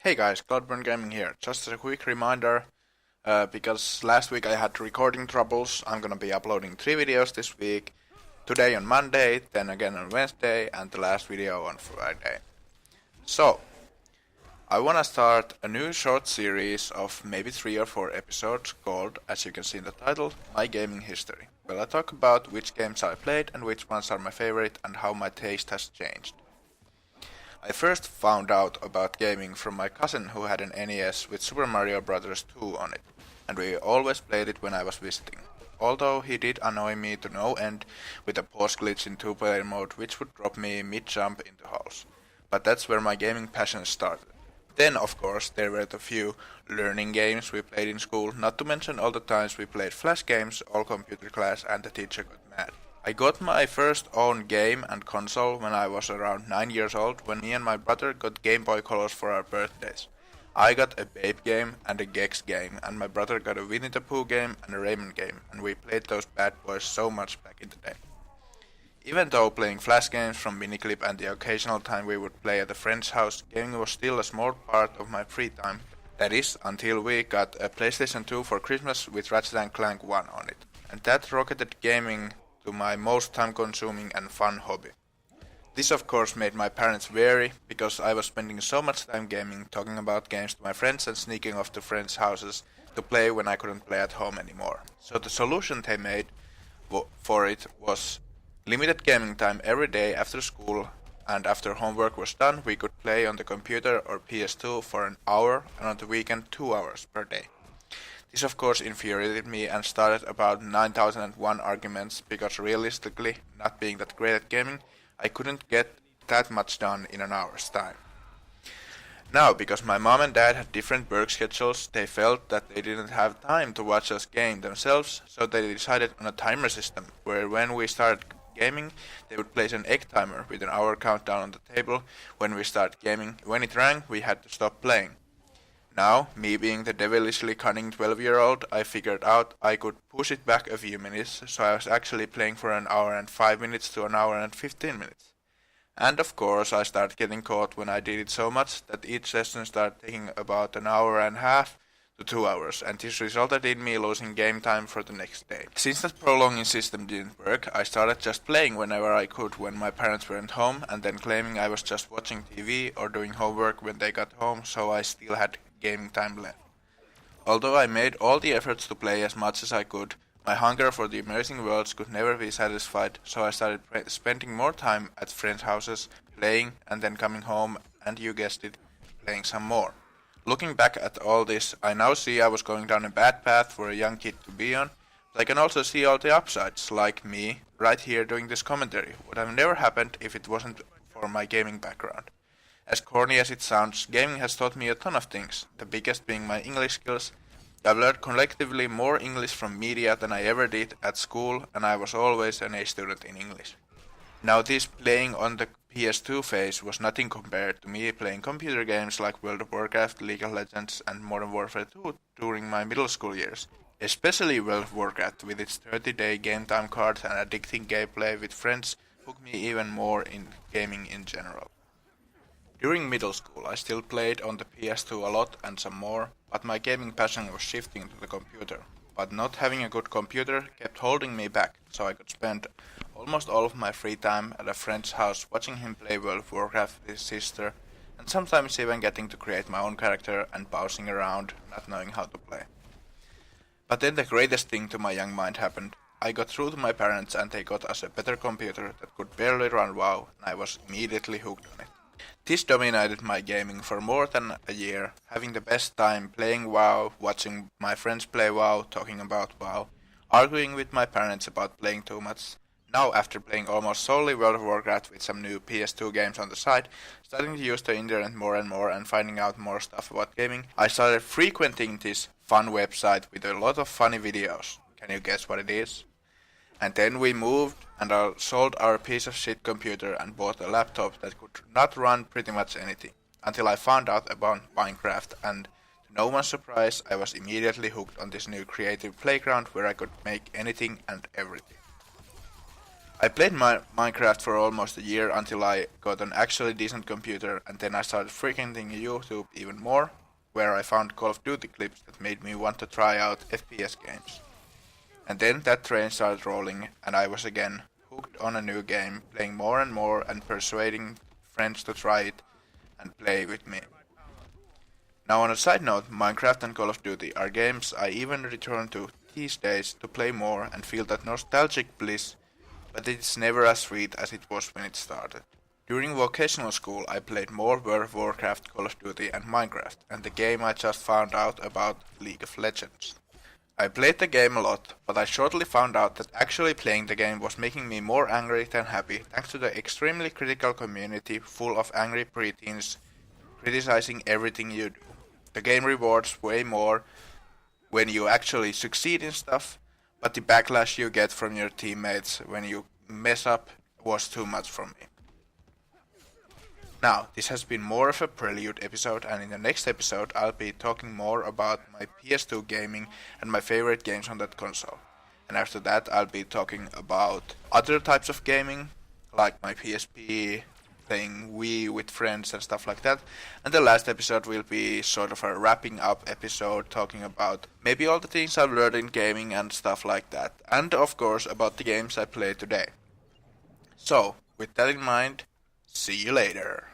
Hey guys, Cloudburn Gaming here. Just a quick reminder, because last week I had recording troubles, I'm gonna be uploading 3 videos this week. Today on Monday, then again on Wednesday, and the last video on Friday. So, I wanna start a new short series of maybe 3 or 4 episodes called, as you can see in the title, My Gaming History. Where I talk about which games I played and which ones are my favorite and how my taste has changed. I first found out about gaming from my cousin who had an NES with Super Mario Bros. 2 on it, and we always played it when I was visiting. Although he did annoy me to no end with a pause glitch in 2-player mode which would drop me mid-jump into holes. But that's where my gaming passion started. Then of course there were the few learning games we played in school, not to mention all the times we played flash games, all computer class and the teacher got mad. I got my first own game and console when I was around 9 years old when me and my brother got Game Boy Colors for our birthdays. I got a Babe game and a Gex game, and my brother got a Winnie the Pooh game and a Rayman game, and we played those bad boys so much back in the day. Even though playing flash games from Miniclip and the occasional time we would play at a friend's house, gaming was still a small part of my free time. That is, until we got a PlayStation 2 for Christmas with Ratchet & Clank 1 on it. And that rocketed gaming to my most time-consuming and fun hobby. This of course made my parents wary, because I was spending so much time gaming, talking about games to my friends and sneaking off to friends' houses to play when I couldn't play at home anymore. So the solution they made for it was limited gaming time every day after school, and after homework was done we could play on the computer or PS2 for an hour, and on the weekend 2 hours per day. This of course infuriated me and started about 9001 arguments, because realistically, not being that great at gaming, I couldn't get that much done in an hour's time. Now, because my mom and dad had different work schedules, they felt that they didn't have time to watch us game themselves, so they decided on a timer system, where when we started gaming, they would place an egg timer with an hour countdown on the table when we started gaming. When it rang, we had to stop playing. Now, me being the devilishly cunning 12-year-old, I figured out I could push it back a few minutes, so I was actually playing for an hour and 5 minutes to an hour and 15 minutes. And of course, I started getting caught when I did it so much that each session started taking about an hour and a half to 2 hours, and this resulted in me losing game time for the next day. Since that prolonging system didn't work, I started just playing whenever I could when my parents weren't home, and then claiming I was just watching TV or doing homework when they got home, so I still had gaming time left. Although I made all the efforts to play as much as I could, my hunger for the amazing worlds could never be satisfied, so I started spending more time at friends' houses, playing, and then coming home, and you guessed it, playing some more. Looking back at all this, I now see I was going down a bad path for a young kid to be on, but I can also see all the upsides, like me, right here doing this commentary. Would have never happened if it wasn't for my gaming background. As corny as it sounds, gaming has taught me a ton of things, the biggest being my English skills. I've learned collectively more English from media than I ever did at school, and I was always an A student in English. Now this playing on the PS2 phase was nothing compared to me playing computer games like World of Warcraft, League of Legends and Modern Warfare 2 during my middle school years. Especially World of Warcraft with its 30-day game time cards and addicting gameplay with friends hooked me even more in gaming in general. During middle school I still played on the PS2 a lot and some more, but my gaming passion was shifting to the computer. But not having a good computer kept holding me back, so I could spend almost all of my free time at a friend's house watching him play World of Warcraft with his sister, and sometimes even getting to create my own character and bouncing around, not knowing how to play. But then the greatest thing to my young mind happened. I got through to my parents and they got us a better computer that could barely run WoW, and I was immediately hooked on it. This dominated my gaming for more than a year, having the best time playing WoW, watching my friends play WoW, talking about WoW, arguing with my parents about playing too much. Now after playing almost solely World of Warcraft with some new PS2 games on the side, starting to use the internet more and more and finding out more stuff about gaming, I started frequenting this fun website with a lot of funny videos. Can you guess what it is? And then we moved and sold our piece of shit computer and bought a laptop that could not run pretty much anything, until I found out about Minecraft, and to no one's surprise I was immediately hooked on this new creative playground where I could make anything and everything. I played Minecraft for almost a year until I got an actually decent computer, and then I started frequenting YouTube even more, where I found Call of Duty clips that made me want to try out FPS games. And then that train started rolling, and I was again hooked on a new game, playing more and more and persuading friends to try it and play with me. Now on a side note, Minecraft and Call of Duty are games I even return to these days to play more and feel that nostalgic bliss, but it's never as sweet as it was when it started. During vocational school I played more World of Warcraft, Call of Duty and Minecraft, and the game I just found out about, League of Legends. I played the game a lot, but I shortly found out that actually playing the game was making me more angry than happy thanks to the extremely critical community full of angry preteens criticizing everything you do. The game rewards way more when you actually succeed in stuff, but the backlash you get from your teammates when you mess up was too much for me. Now, this has been more of a prelude episode, and in the next episode I'll be talking more about my PS2 gaming and my favorite games on that console. And after that I'll be talking about other types of gaming, like my PSP, playing Wii with friends and stuff like that. And the last episode will be sort of a wrapping up episode talking about maybe all the things I've learned in gaming and stuff like that. And of course about the games I played today. So, with that in mind, see you later.